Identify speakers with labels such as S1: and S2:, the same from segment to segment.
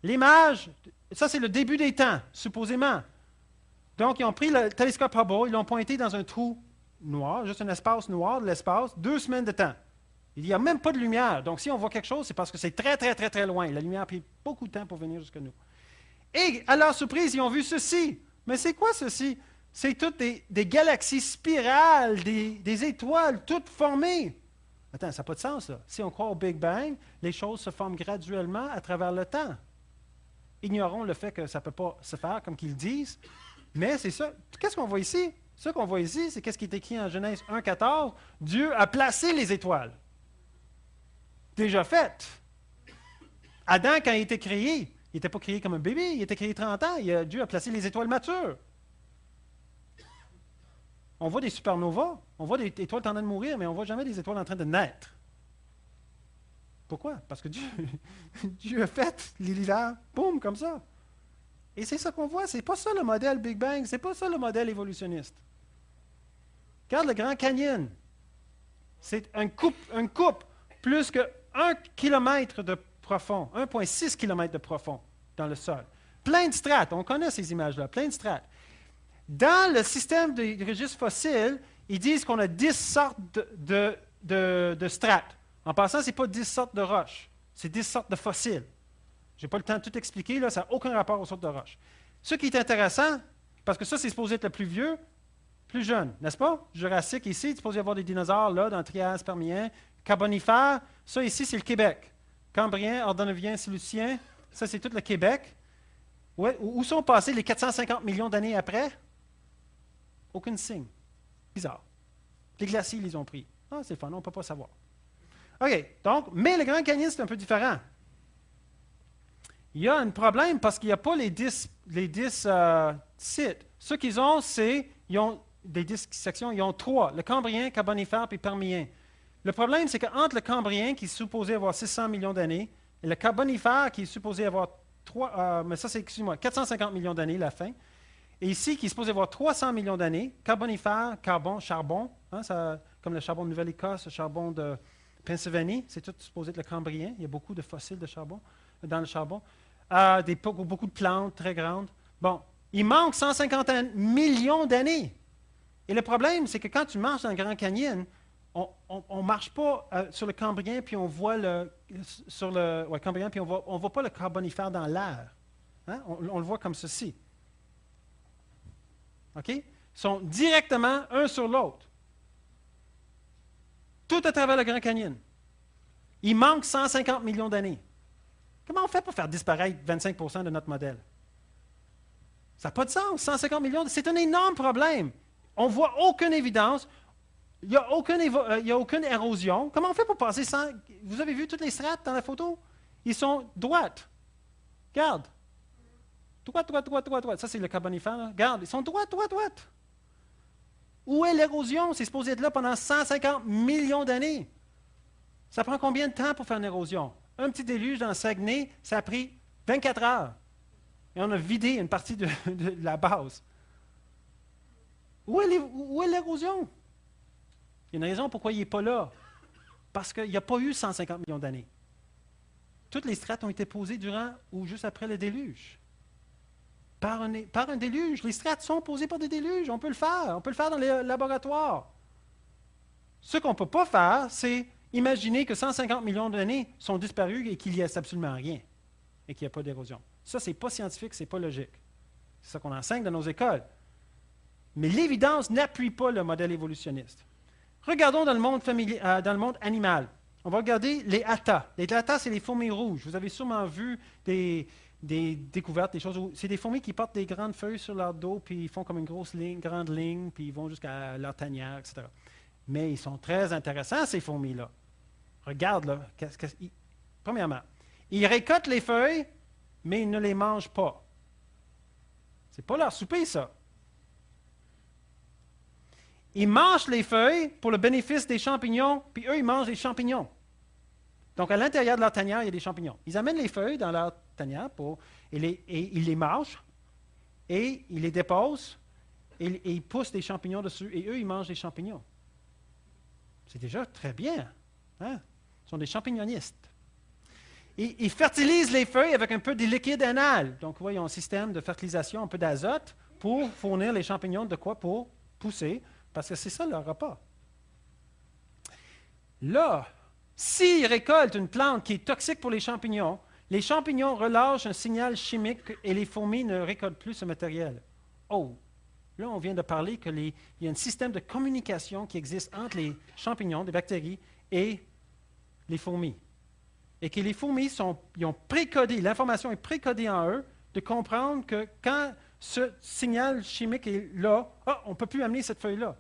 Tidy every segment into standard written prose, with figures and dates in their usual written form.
S1: L'image, ça c'est le début des temps, supposément. Donc, ils ont pris le télescope Hubble, ils l'ont pointé dans un trou noir, juste un espace noir de l'espace, 2 semaines de temps. Il n'y a même pas de lumière. Donc, si on voit quelque chose, c'est parce que c'est très, très, très, très loin. La lumière a pris beaucoup de temps pour venir jusqu'à nous. Et, à leur surprise, ils ont vu ceci. Mais c'est quoi ceci? C'est toutes des galaxies spirales, des étoiles, toutes formées. Attends, ça n'a pas de sens, là. Si on croit au Big Bang, les choses se forment graduellement à travers le temps. Ignorons le fait que ça ne peut pas se faire comme qu'ils disent. Mais c'est ça. Qu'est-ce qu'on voit ici? Ce qu'on voit ici, c'est qu'est-ce qui est écrit en Genèse 1,14. Dieu a placé les étoiles. Déjà fait. Adam, quand il était créé, il n'était pas créé comme un bébé, il était créé 30 ans. Dieu a placé les étoiles matures. On voit des supernovas, on voit des étoiles en train de mourir, mais on ne voit jamais des étoiles en train de naître. Pourquoi? Parce que Dieu a fait l'univers, boum, comme ça. Et c'est ça qu'on voit. C'est pas ça le modèle Big Bang, c'est pas ça le modèle évolutionniste. Regarde le Grand Canyon. C'est une coupe plus que 1 kilomètre de profond, 1,6 km de profond dans le sol. Plein de strates, on connaît ces images-là, plein de strates. Dans le système de registre fossile, ils disent qu'on a 10 sortes de strates. En passant, ce n'est pas 10 sortes de roches, c'est 10 sortes de fossiles. Je n'ai pas le temps de tout expliquer, là, ça n'a aucun rapport aux sortes de roches. Ce qui est intéressant, parce que ça, c'est supposé être le plus vieux, plus jeune, n'est-ce pas? Jurassique ici, il est supposé y avoir des dinosaures là, dans le Trias permien. Carbonifère, ça ici, c'est le Québec. Cambrien, Ordovicien, Silurien, ça, c'est tout le Québec. Où sont passés les 450 millions d'années après? Aucun signe. Bizarre. Les glaciers, ils les ont pris. Ah, c'est le fun, on ne peut pas savoir. OK, donc, mais le Grand Canyon, c'est un peu différent. Il y a un problème parce qu'il n'y a pas les 10 sites. Ce qu'ils ont, c'est, ils ont des 10 sections, ils ont 3, le Cambrien, Carbonifère et Permien. Le problème, c'est qu'entre le Cambrien, qui est supposé avoir 600 millions d'années, et le Carbonifère, qui est supposé avoir 450 millions d'années, la fin, et ici, qui est supposé avoir 300 millions d'années, Carbonifère, carbone, charbon, comme le charbon de Nouvelle-Écosse, le charbon de Pennsylvanie, c'est tout supposé être le Cambrien. Il y a beaucoup de fossiles de charbon dans le charbon. Beaucoup de plantes très grandes. Bon, il manque 150 millions d'années. Et le problème, c'est que quand tu marches dans le Grand Canyon, on ne marche pas sur le Cambrien, puis on voit Cambrien, puis on voit pas le Carbonifère dans l'air. Hein? On le voit comme ceci. OK? Ils sont directement un sur l'autre. Tout à travers le Grand Canyon. Il manque 150 millions d'années. Comment on fait pour faire disparaître 25% de notre modèle? Ça n'a pas de sens. 150 millions, c'est un énorme problème. On ne voit aucune évidence. Il n'y a aucune érosion. Comment on fait pour passer sans... Vous avez vu toutes les strates dans la photo? Ils sont droites. Regarde. Droite. Ça, c'est le Carbonifère. Là. Regarde, ils sont droites. Où est l'érosion? C'est supposé être là pendant 150 millions d'années. Ça prend combien de temps pour faire une érosion? Un petit déluge dans le Saguenay, ça a pris 24 heures. Et on a vidé une partie de la base. Où est l'érosion? Il y a une raison pourquoi il n'est pas là. Parce qu'il n'y a pas eu 150 millions d'années. Toutes les strates ont été posées durant ou juste après le déluge. Par un déluge. Les strates sont posées par des déluges. On peut le faire. On peut le faire dans les laboratoires. Ce qu'on ne peut pas faire, c'est imaginer que 150 millions d'années sont disparues et qu'il n'y a absolument rien et qu'il n'y a pas d'érosion. Ça, ce n'est pas scientifique, ce n'est pas logique. C'est ça qu'on enseigne dans nos écoles. Mais l'évidence n'appuie pas le modèle évolutionniste. Regardons dans le monde animal. On va regarder les attas. Les attas, c'est les fourmis rouges. Vous avez sûrement vu des découvertes, des choses où c'est des fourmis qui portent des grandes feuilles sur leur dos, puis ils font comme une grande ligne, puis ils vont jusqu'à leur tanière, etc. Mais ils sont très intéressants, ces fourmis-là. Regarde, là. Premièrement, ils récoltent les feuilles, mais ils ne les mangent pas. C'est pas leur souper, ça. Ils mangent les feuilles pour le bénéfice des champignons, puis eux, ils mangent les champignons. Donc, à l'intérieur de leur tanière, il y a des champignons. Ils amènent les feuilles dans leur tanière et ils les mangent, et ils les déposent, et ils poussent des champignons dessus, et eux, ils mangent les champignons. C'est déjà très bien. Hein? Ils sont des champignonistes. Ils fertilisent les feuilles avec un peu de liquide anal. Donc, ils ont un système de fertilisation, un peu d'azote pour fournir les champignons de quoi pour pousser, parce que c'est ça leur repas. Là, s'ils récoltent une plante qui est toxique pour les champignons relâchent un signal chimique et les fourmis ne récoltent plus ce matériel. Oh! Là, on vient de parler qu'il y a un système de communication qui existe entre les champignons, les bactéries, et les fourmis. Et que les fourmis ils ont précodé, l'information est précodée en eux, de comprendre que quand ce signal chimique est là, on ne peut plus amener cette feuille-là.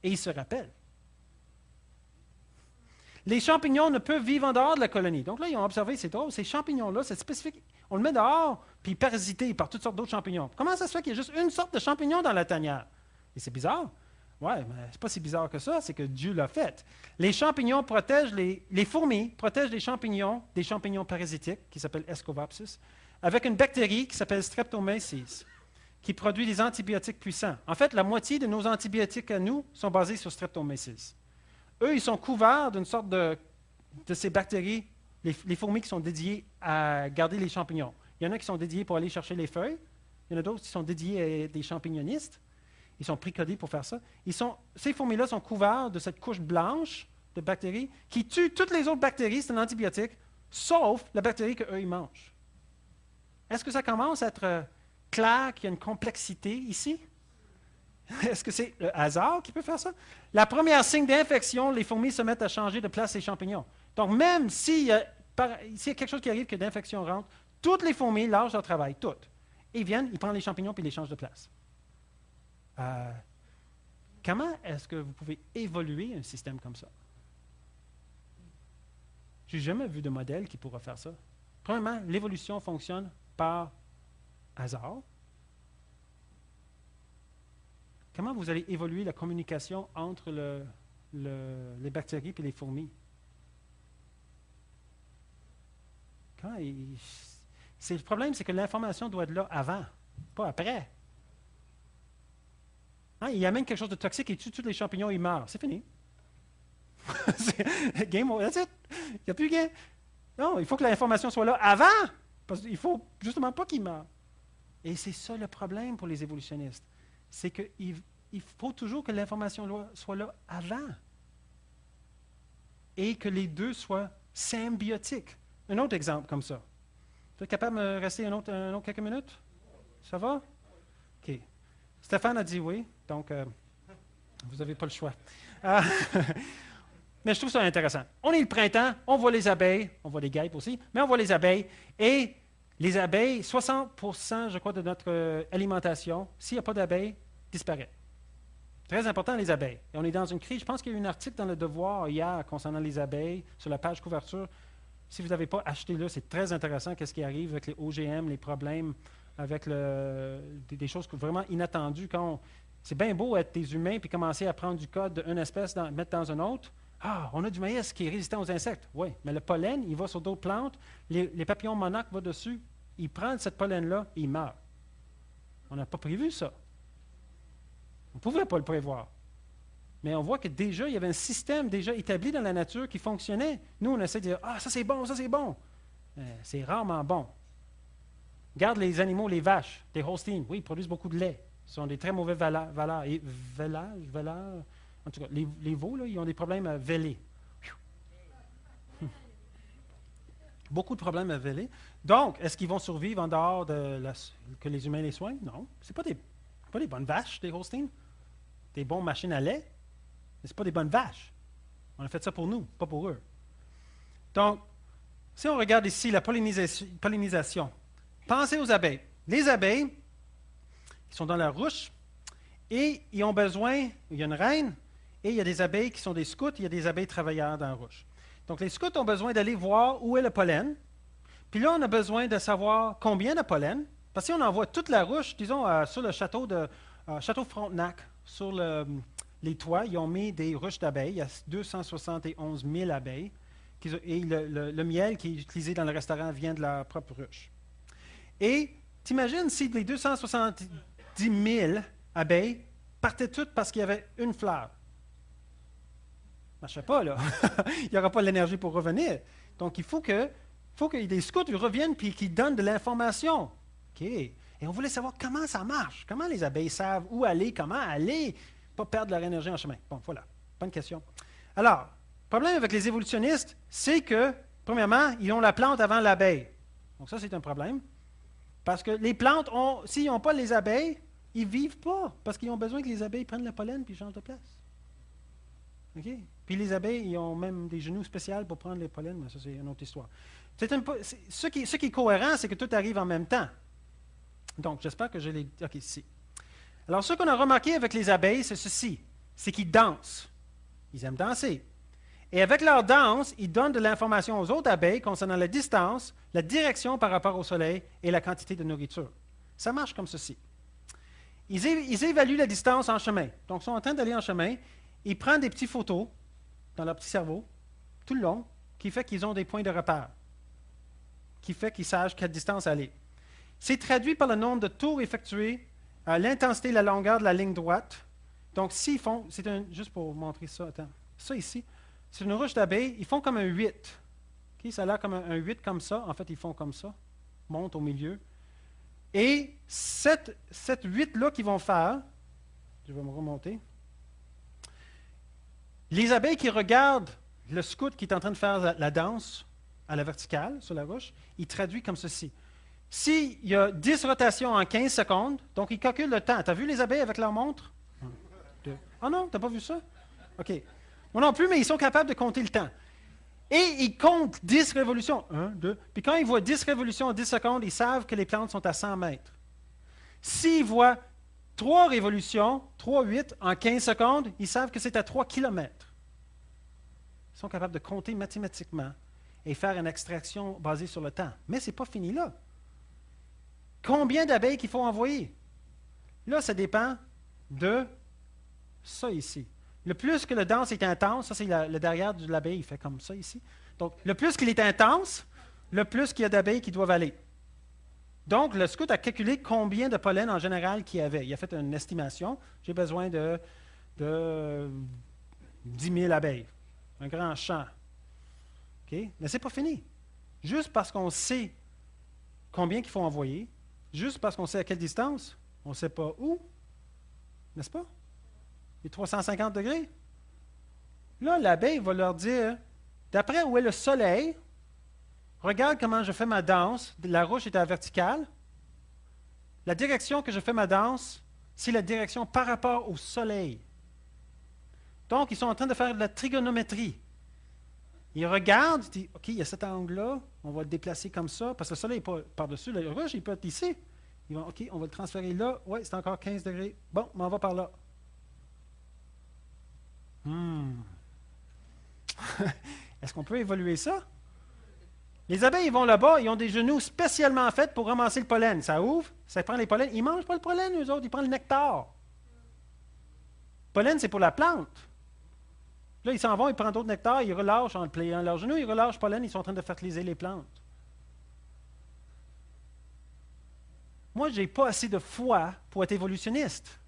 S1: Et ils se rappellent. Les champignons ne peuvent vivre en dehors de la colonie. Donc là, ils ont observé, c'est drôle, ces champignons-là, c'est spécifique. On le met dehors, puis il est parasité par toutes sortes d'autres champignons. Comment ça se fait qu'il y a juste une sorte de champignon dans la tanière? Et c'est bizarre. Oui, mais c'est pas si bizarre que ça, c'est que Dieu l'a fait. Les champignons protègent, les fourmis protègent des champignons parasitiques, qui s'appellent Escovapsis, avec une bactérie qui s'appelle Streptomyces, qui produit des antibiotiques puissants. En fait, la moitié de nos antibiotiques à nous sont basés sur Streptomyces. Eux, ils sont couverts d'une sorte de ces bactéries, les fourmis qui sont dédiées à garder les champignons. Il y en a qui sont dédiés pour aller chercher les feuilles. Il y en a d'autres qui sont dédiés à des champignonistes. Ils sont précodés pour faire ça. Ces fourmis-là sont couverts de cette couche blanche de bactéries qui tue toutes les autres bactéries, c'est un antibiotique, sauf la bactérie qu'eux, ils mangent. Est-ce que ça commence à être clair qu'il y a une complexité ici? Est-ce que c'est le hasard qui peut faire ça? La première signe d'infection, les fourmis se mettent à changer de place les champignons. Donc, même s'il y a quelque chose qui arrive, que l'infection rentre, toutes les fourmis lâchent leur travail, toutes. Ils viennent, ils prennent les champignons puis ils les changent de place. Comment est-ce que vous pouvez évoluer un système comme ça? Je n'ai jamais vu de modèle qui pourra faire ça. Premièrement, l'évolution fonctionne par hasard. Comment vous allez évoluer la communication entre les bactéries et les fourmis? Le problème, c'est que l'information doit être là avant, pas après. Il amène quelque chose de toxique et tue tous les champignons, ils meurent. C'est fini. Game over, that's it. Il n'y a plus gain. Non, il faut que l'information soit là avant, parce qu'il ne faut justement pas qu'ils meurent. Et c'est ça le problème pour les évolutionnistes. C'est qu'il faut toujours que l'information soit là avant. Et que les deux soient symbiotiques. Un autre exemple comme ça. Vous êtes capable de me rester un autre quelques minutes? Ça va? OK. Stéphane a dit oui, donc vous n'avez pas le choix. Mais je trouve ça intéressant. On est le printemps, on voit les abeilles, on voit les guêpes aussi, mais on voit les abeilles. Et les abeilles, 60%, je crois, de notre alimentation, s'il n'y a pas d'abeilles, disparaît. Très important, les abeilles. Et on est dans une crise. Je pense qu'il y a eu un article dans Le Devoir hier concernant les abeilles, sur la page couverture. Si vous n'avez pas acheté là, c'est très intéressant qu'est-ce qui arrive avec les OGM, les problèmes avec des choses vraiment inattendues. C'est bien beau être des humains puis commencer à prendre du code d'une espèce, mettre dans une autre. On a du maïs qui est résistant aux insectes. Oui, mais le pollen, il va sur d'autres plantes. Les papillons monarques vont dessus. Ils prennent cette pollen-là et ils meurent. On n'a pas prévu ça. On ne pouvait pas le prévoir. Mais on voit que déjà, il y avait un système déjà établi dans la nature qui fonctionnait. Nous, on essaie de dire, ça c'est bon, ça c'est bon. C'est rarement bon. Regarde les animaux, les vaches, les Holsteins. Oui, ils produisent beaucoup de lait. Ils sont des très mauvais valeurs. En tout cas, les veaux, là, ils ont des problèmes à véler. Beaucoup de problèmes à véler. Donc, est-ce qu'ils vont survivre en dehors que les humains les soignent? Non. Ce n'est pas des bonnes vaches, des Holsteins. Des bonnes machines à lait. Mais ce pas des bonnes vaches. On a fait ça pour nous, pas pour eux. Donc, si on regarde ici la pollinisation, pensez aux abeilles. Les abeilles, ils sont dans la ruche et ils ont besoin, il y a une reine et il y a des abeilles qui sont des scouts, il y a des abeilles travailleurs dans la ruche. Donc, les scouts ont besoin d'aller voir où est le pollen. Puis là, on a besoin de savoir combien de pollen. Parce que si on envoie toute la ruche, disons, sur le château Frontenac, sur les toits, ils ont mis des ruches d'abeilles. Il y a 271 000 abeilles. Et le miel qui est utilisé dans le restaurant vient de leur propre ruche. Et t'imagines si les 270 000 abeilles partaient toutes parce qu'il y avait une fleur. marcherait pas, là. Il n'y aura pas l'énergie pour revenir. Donc, il faut que des scouts reviennent et qu'ils donnent de l'information. OK. Et on voulait savoir comment ça marche, comment les abeilles savent où aller, comment aller, pas perdre leur énergie en chemin. Bon, voilà. Bonne question. Alors, le problème avec les évolutionnistes, c'est que, premièrement, ils ont la plante avant l'abeille. Donc, ça, c'est un problème. Parce que les plantes, s'ils n'ont pas les abeilles, ils ne vivent pas. Parce qu'ils ont besoin que les abeilles prennent le pollen puis changent de place. OK? Puis les abeilles, ils ont même des genoux spéciaux pour prendre les pollens, mais ça, c'est une autre histoire. Ce qui est cohérent, c'est que tout arrive en même temps. Donc, j'espère que je l'ai... OK, ici. Alors, ce qu'on a remarqué avec les abeilles, c'est ceci. C'est qu'ils dansent. Ils aiment danser. Et avec leur danse, ils donnent de l'information aux autres abeilles concernant la distance, la direction par rapport au soleil et la quantité de nourriture. Ça marche comme ceci. Ils évaluent la distance en chemin. Donc, ils sont en train d'aller en chemin. Ils prennent des petites photos dans leur petit cerveau, tout le long, qui fait qu'ils ont des points de repère, qui fait qu'ils sachent quelle distance aller. C'est traduit par le nombre de tours effectués, l'intensité et la longueur de la ligne droite. Donc, s'ils font, juste pour vous montrer ça, attends, ça ici, c'est une ruche d'abeilles, ils font comme un 8. Okay, ça a l'air comme un 8 comme ça. En fait, ils font comme ça, montent au milieu. Et cette 8-là qu'ils vont faire, je vais me remonter, les abeilles qui regardent le scout qui est en train de faire la danse à la verticale sur la ruche, il traduit comme ceci. S'il y a 10 rotations en 15 secondes, donc il calcule le temps. Tu as vu les abeilles avec leur montre? 1, 2. Ah non, tu n'as pas vu ça? OK. Moi non plus, mais ils sont capables de compter le temps. Et ils comptent 10 révolutions. 1, 2. Puis quand ils voient 10 révolutions en 10 secondes, ils savent que les plantes sont à 100 mètres. S'ils voient 3 révolutions, 3, 8 en 15 secondes, ils savent que c'est à 3 kilomètres. Ils sont capables de compter mathématiquement et faire une extraction basée sur le temps. Mais ce n'est pas fini là. Combien d'abeilles qu'il faut envoyer? Là, ça dépend de ça ici. Le plus que le danse est intense, ça c'est le derrière de l'abeille, il fait comme ça ici. Donc, le plus qu'il est intense, le plus qu'il y a d'abeilles qui doivent aller. Donc, le scout a calculé combien de pollen en général qu'il y avait. Il a fait une estimation. J'ai besoin de 10 000 abeilles. Un grand champ. Okay? Mais ce n'est pas fini. Juste parce qu'on sait combien qu'il faut envoyer, juste parce qu'on sait à quelle distance, on ne sait pas où, n'est-ce pas? Les 350 degrés. Là, l'abeille va leur dire, d'après où est le soleil, regarde comment je fais ma danse, la ruche est à la verticale. La direction que je fais ma danse, c'est la direction par rapport au soleil. Donc, ils sont en train de faire de la trigonométrie. Ils regardent, ils disent, OK, il y a cet angle-là, on va le déplacer comme ça, parce que le soleil n'est pas par-dessus, la ruche, il peut être ici. Ils vont, OK, on va le transférer là. Oui, c'est encore 15 degrés. Bon, mais on va par là. Est-ce qu'on peut évoluer ça? Les abeilles, ils vont là-bas, ils ont des genoux spécialement faits pour ramasser le pollen. Ça ouvre, ça prend les pollens. Ils ne mangent pas le pollen, eux autres, ils prennent le nectar. Le pollen, c'est pour la plante. Là, ils s'en vont, ils prennent d'autres nectars, ils relâchent en pliant leurs genoux, ils relâchent le pollen, ils sont en train de fertiliser les plantes. Moi, je n'ai pas assez de foi pour être évolutionniste.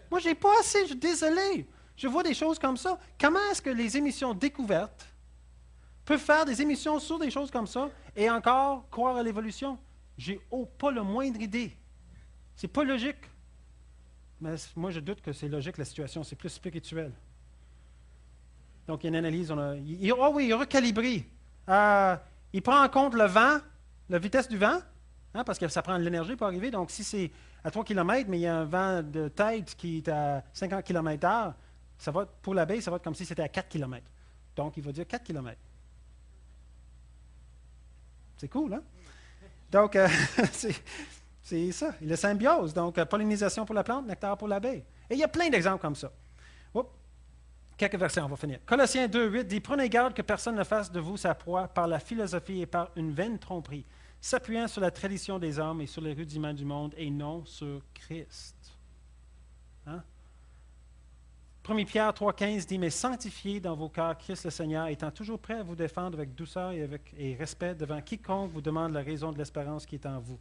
S1: Moi, je n'ai pas assez, je suis désolé. Je vois des choses comme ça. Comment est-ce que les émissions découvertes peuvent faire des émissions sur des choses comme ça et encore croire à l'évolution? J'ai pas le moindre idée. C'est pas logique. Mais moi, je doute que c'est logique, la situation. C'est plus spirituel. Donc, il y a une analyse. Il recalibré. Il prend en compte le vent, la vitesse du vent, hein, parce que ça prend de l'énergie pour arriver. Donc, si c'est à 3 km, mais il y a un vent de tête qui est à 50 km/h, pour l'abeille, ça va être comme si c'était à 4 km. Donc, il va dire 4 km. C'est cool, hein? Donc, c'est ça, la symbiose. Donc, pollinisation pour la plante, nectar pour l'abeille. Et il y a plein d'exemples comme ça. Oups. Quelques versets, on va finir. Colossiens 2:8 dit « Prenez garde que personne ne fasse de vous sa proie par la philosophie et par une vaine tromperie, s'appuyant sur la tradition des hommes et sur les rudiments du monde et non sur Christ. Hein? 1 Pierre 3,15 dit « Mais sanctifiez dans vos cœurs Christ le Seigneur, étant toujours prêt à vous défendre avec douceur et respect devant quiconque vous demande la raison de l'espérance qui est en vous. »